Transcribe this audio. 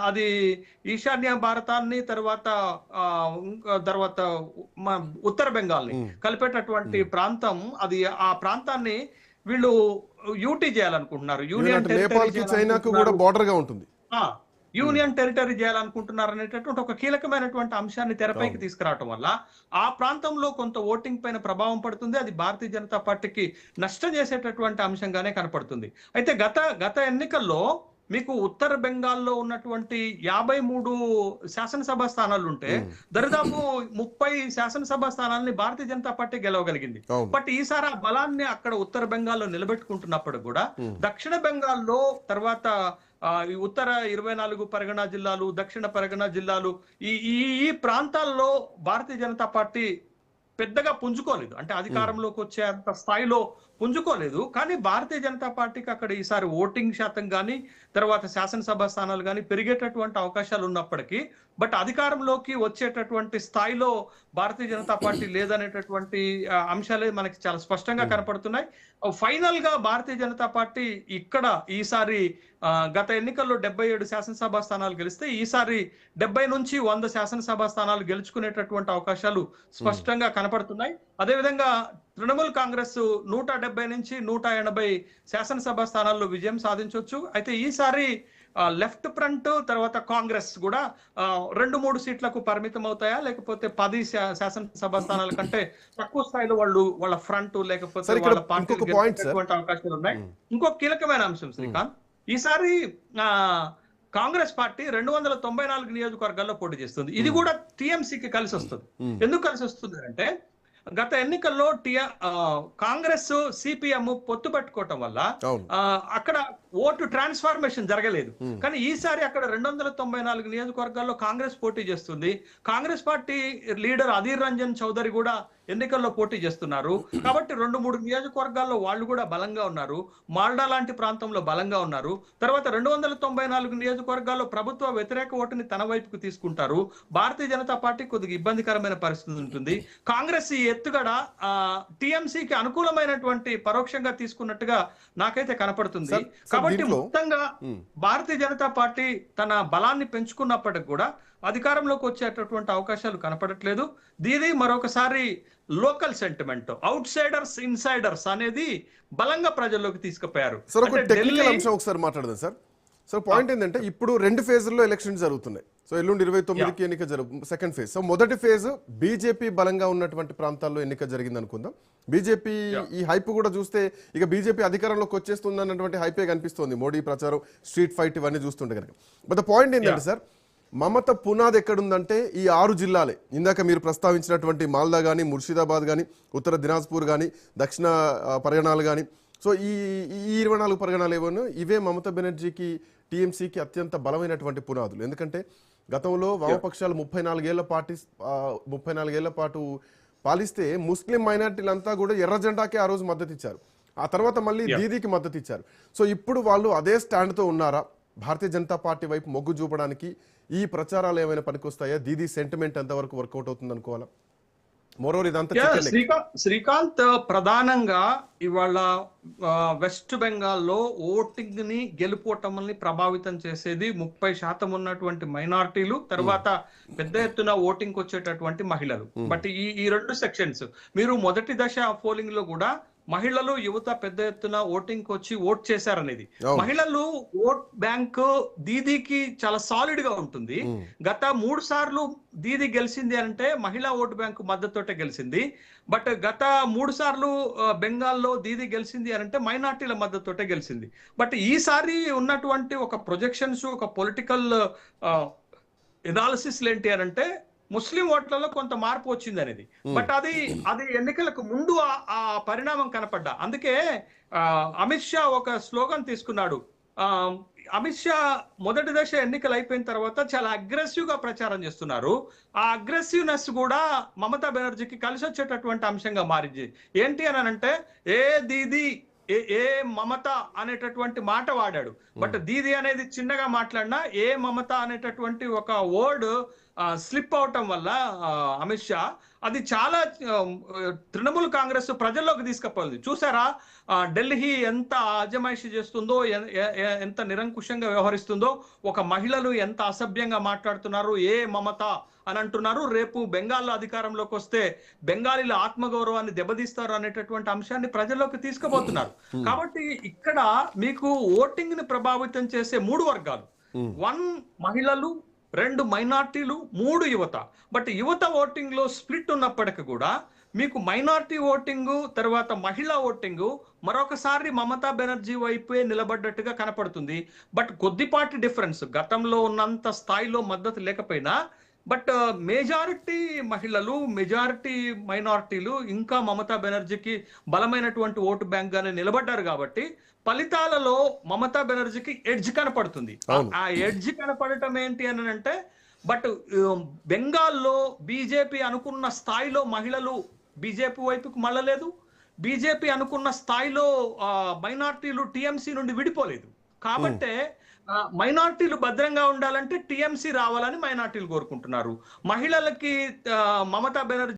అది ఈశాన్య భారతాన్ని తర్వాత తర్వాత ఉత్తర బెంగాల్ని కలిపేటటువంటి ప్రాంతం. అది ఆ ప్రాంతాన్ని వీళ్ళు యూటీ చేయాలనుకుంటున్నారు, యూనియన్ టెరిటరీ చేయాలనుకుంటున్నారు. యూనియన్ టెరిటరీ చేయాలనుకుంటున్నారు అనేటటువంటి ఒక కీలకమైనటువంటి అంశాన్ని తెరపైకి తీసుకురావటం వల్ల ఆ ప్రాంతంలో కొంత ఓటింగ్ పైన ప్రభావం పడుతుంది. అది భారతీయ జనతా పార్టీకి నష్టం చేసేటటువంటి అంశంగానే కనపడుతుంది. అయితే గత ఎన్నికల్లో మీకు ఉత్తర బెంగాల్లో ఉన్నటువంటి 53 శాసనసభ స్థానాలు ఉంటే దరిదాపు 30 శాసనసభ స్థానాలని భారతీయ జనతా పార్టీ గెలవగలిగింది. బట్ ఈసారి ఆ బలాన్ని అక్కడ ఉత్తర బెంగాల్లో నిలబెట్టుకుంటున్నప్పుడు కూడా దక్షిణ బెంగాల్లో తర్వాత ఉత్తర 24 పరగణ జిల్లాలు, దక్షిణ పరగణ జిల్లాలు, ఈ ప్రాంతాల్లో భారతీయ జనతా పార్టీ పెద్దగా పుంజుకోలేదు. అంటే అధికారంలోకి వచ్చే అంత స్థాయిలో పుంజుకోలేదు. కానీ భారతీయ జనతా పార్టీకి అక్కడ ఈసారి ఓటింగ్ శాతం కానీ తర్వాత శాసనసభ స్థానాలు కానీ పెరిగేటటువంటి అవకాశాలు ఉన్నప్పటికీ బట్ అధికారంలోకి వచ్చేటటువంటి స్థాయిలో భారతీయ జనతా పార్టీ లేదనేటటువంటి అంశాలే మనకి చాలా స్పష్టంగా కనపడుతున్నాయి. ఫైనల్ గా భారతీయ జనతా పార్టీ ఇక్కడ ఈసారి గత ఎన్నికల్లో 77 శాసనసభ స్థానాలు గెలిస్తే ఈసారి 70 నుంచి 100 శాసనసభ స్థానాలు గెలుచుకునేటటువంటి అవకాశాలు స్పష్టంగా కనపడుతున్నాయి. అదేవిధంగా తృణమూల్ కాంగ్రెస్ 170 నుంచి 180 శాసనసభ స్థానాల్లో విజయం సాధించవచ్చు. అయితే ఈసారి లెఫ్ట్ ఫ్రంట్ తర్వాత కాంగ్రెస్ కూడా 2-3 సీట్లకు పరిమితం అవుతాయా, లేకపోతే 10 శాసనసభ స్థానాల కంటే తక్కువ స్థాయిలో వాళ్ళ ఫ్రంట్ లేకపోతే వాళ్ళ పార్టీ అవకాశాలు ఉన్నాయి. ఇంకో కీలకమైన అంశం శ్రీకాంత్, ఈసారి కాంగ్రెస్ పార్టీ 294 నియోజకవర్గాల్లో పోటీ చేస్తుంది. ఇది కూడా టీఎంసీకి కలిసి వస్తుంది. ఎందుకు కలిసి వస్తుంది అంటే గత ఎన్నికల్లో కాంగ్రెస్ సిపిఎం పొత్తు పెట్టుకోవటం వల్ల అక్కడ ఓటు ట్రాన్స్ఫార్మేషన్ జరగలేదు. కానీ ఈసారి అక్కడ 294 నియోజకవర్గాల్లో కాంగ్రెస్ పోటీ చేస్తుంది. కాంగ్రెస్ పార్టీ లీడర్ అధీర్ రంజన్ చౌదరి కూడా ఎన్నికల్లో పోటీ చేస్తున్నారు. కాబట్టి 2-3 నియోజకవర్గాల్లో వాళ్ళు కూడా బలంగా ఉన్నారు. మాల్డా లాంటి ప్రాంతంలో బలంగా ఉన్నారు. తర్వాత 294 నియోజకవర్గాల్లో ప్రభుత్వ వ్యతిరేక ఓటుని తన వైపుకు తీసుకుంటారు. భారతీయ జనతా పార్టీ కొద్దిగా ఇబ్బందికరమైన పరిస్థితి ఉంటుంది. కాంగ్రెస్ ఈ ఎత్తుగడ టీఎంసీకి అనుకూలమైనటువంటి పరోక్షంగా తీసుకున్నట్టుగా నాకైతే కనపడుతుంది. కాబట్టి మొత్తంగా భారతీయ జనతా పార్టీ తన బలాన్ని పెంచుకున్నప్పటికి కూడా అధికారంలోకి వచ్చేటటువంటి అవకాశాలు కనపడట్లేదు. దీని మరొకసారి local sentiment, out Zydus insiders అనేది బలంగా ప్రజల్లోకి తీసుకుపోయారు. ఒకసారి మాట్లాడదాం సార్. సో పాయింట్ ఏంటంటే ఇప్పుడు 2 ఫేజ్ల్లో ఎలక్షన్స్ జరుగుతున్నాయి. సో ఎల్లుండి 29కి ఎన్నిక సెకండ్ ఫేజ్. సో మొదటి ఫేజ్ బీజేపీ బలంగా ఉన్నటువంటి ప్రాంతాల్లో ఎన్నిక జరిగింది అనుకుందాం. బీజేపీ ఈ హైప్ కూడా చూస్తే ఇక బీజేపీ అధికారంలోకి వచ్చేస్తుంది అన్నటువంటి హైపే కనిపిస్తోంది. మోడీ ప్రచారం, స్ట్రీట్ ఫైట్ ఇవన్నీ చూస్తుంటే కనుక. బట్ ద పాయింట్ ఏంటంటే సార్, మమత పునాది ఎక్కడుందంటే ఈ 6 జిల్లాలే. ఇందాక మీరు ప్రస్తావించినటువంటి మాల్దా కానీ, ముర్షిదాబాద్ కానీ, ఉత్తర దినాజ్పూర్ కానీ, దక్షిణ పరగణాలు కానీ. సో ఈ 24 పరగణాలు ఏవో ఇవే మమతా బెనర్జీకి, టీఎంసీకి అత్యంత బలమైనటువంటి పునాదులు. ఎందుకంటే గతంలో వామపక్షాలు 34 ఏళ్ల పాటు పాలిస్తే ముస్లిం మైనార్టీలంతా కూడా ఎర్ర జెండాకే ఆ రోజు మద్దతు ఇచ్చారు. ఆ తర్వాత మళ్ళీ దీదీకి మద్దతు ఇచ్చారు. సో ఇప్పుడు వాళ్ళు అదే స్టాండ్తో ఉన్నారా? భారతీయ జనతా పార్టీ వైపు మొగ్గు చూపడానికి ఈ ప్రచారాలు ఏమైనా పనికొస్తాయా? దీదీ సెంటిమెంట్ ఎంతవరకు వర్కౌట్ అవుతుంది అనుకోవాలా? శ్రీకాంత్, ప్రధానంగా ఇవాళ వెస్ట్ బెంగాల్లో ఓటింగ్ ని గెలుపోటముల్ని ప్రభావితం చేసేది 30% ఉన్నటువంటి మైనారిటీలు, తర్వాత పెద్ద ఎత్తున ఓటింగ్ వచ్చేటటువంటి మహిళలు. బట్ ఈ 2 సెక్షన్స్ మీరు మొదటి దశ పోలింగ్ లో కూడా మహిళలు, యువత పెద్ద ఎత్తున ఓటింగ్ వచ్చి ఓట్ చేశారనేది. మహిళలు ఓట్ బ్యాంక్ దీదీకి చాలా సాలిడ్ గా ఉంటుంది. గత 3 సార్లు దీదీ గెలిచింది అంటే మహిళా ఓట్ బ్యాంక్ మద్దతుతోటే గెలిచింది. బట్ గత 3 సార్లు బెంగాల్లో దీదీ గెలిచింది అంటే మైనార్టీల మద్దతుతోటే గెలిచింది. బట్ ఈసారి ఉన్నటువంటి ఒక ప్రొజెక్షన్స్, ఒక పొలిటికల్ ఎనాలిసిస్ ఏంటి అంటే ముస్లిం ఓట్లలో కొంత మార్పు వచ్చింది అనేది. బట్ అది ఎన్నికలకు ముందు ఆ పరిణామం కనపడ్డా. అందుకే అమిత్ షా ఒక స్లోగన్ తీసుకున్నాడు. అమిత్ షా మొదటి దశ ఎన్నికలు అయిపోయిన తర్వాత చాలా అగ్రెసివ్ గా ప్రచారం చేస్తున్నారు. ఆ అగ్రెసివ్నెస్ కూడా మమతా బెనర్జీకి కలిసి వచ్చేటటువంటి అంశంగా మారింది. ఏంటి అని అంటే ఏ దీదీ ఏ మమత అనేటటువంటి మాట వాడాడు. బట్ దీది అనేది చిన్నగా మాట్లాడినా ఏ మమత అనేటటువంటి ఒక వర్డ్ స్లిప్ అవటం వల్ల అమిత్ షా అది చాలా తృణమూల్ కాంగ్రెస్ ప్రజల్లోకి తీసుకుపోయింది. చూసారా ఢిల్లీ ఎంత అజమాయిషి చేస్తుందో, ఎంత నిరంకుశంగా వ్యవహరిస్తుందో, ఒక మహిళలు ఎంత అసభ్యంగా మాట్లాడుతున్నారు, ఏ మమత అని అంటున్నారు. రేపు బెంగాల్లో అధికారంలోకి వస్తే బెంగాలీల ఆత్మగౌరవాన్ని దెబ్బతీస్తారు అనేటటువంటి అంశాన్ని ప్రజల్లోకి తీసుకుపోతున్నారు. కాబట్టి ఇక్కడ మీకు ఓటింగ్ ని ప్రభావితం చేసే 3 వర్గాలు, 1 మహిళలు, 2 మైనార్టీలు, 3 యువత. బట్ యువత ఓటింగ్ లో స్ప్లిట్ ఉన్నప్పటికీ కూడా మీకు మైనార్టీ ఓటింగ్ తర్వాత మహిళా ఓటింగ్ మరొకసారి మమతా బెనర్జీ వైపే నిలబడ్డట్టుగా కనపడుతుంది. బట్ కొద్దిపాటి డిఫరెన్స్, గతంలో ఉన్నంత స్థాయిలో మద్దతు లేకపోయినా బట్ మెజారిటీ మహిళలు, మెజారిటీ మైనారిటీలు ఇంకా మమతా బెనర్జీకి బలమైనటువంటి ఓటు బ్యాంక్ గానే నిలబడ్డారు. కాబట్టి ఫలితాలలో మమతా బెనర్జీకి ఎడ్జ్ కనపడుతుంది. ఆ ఎడ్జ్ కనపడటం ఏంటి అని అంటే, బట్ బెంగాల్లో బీజేపీ అనుకున్న స్థాయిలో మహిళలు బీజేపీ వైపుకు మళ్ళలేదు, బీజేపీ అనుకున్న స్థాయిలో మైనార్టీలు టీఎంసీ నుండి విడిపోలేదు. కాబట్టే మైనార్టీలు భద్రంగా ఉండాలంటే టీఎంసీ రావాలని మైనార్టీలు కోరుకుంటున్నారు. మహిళలకి మమతా బెనర్జీ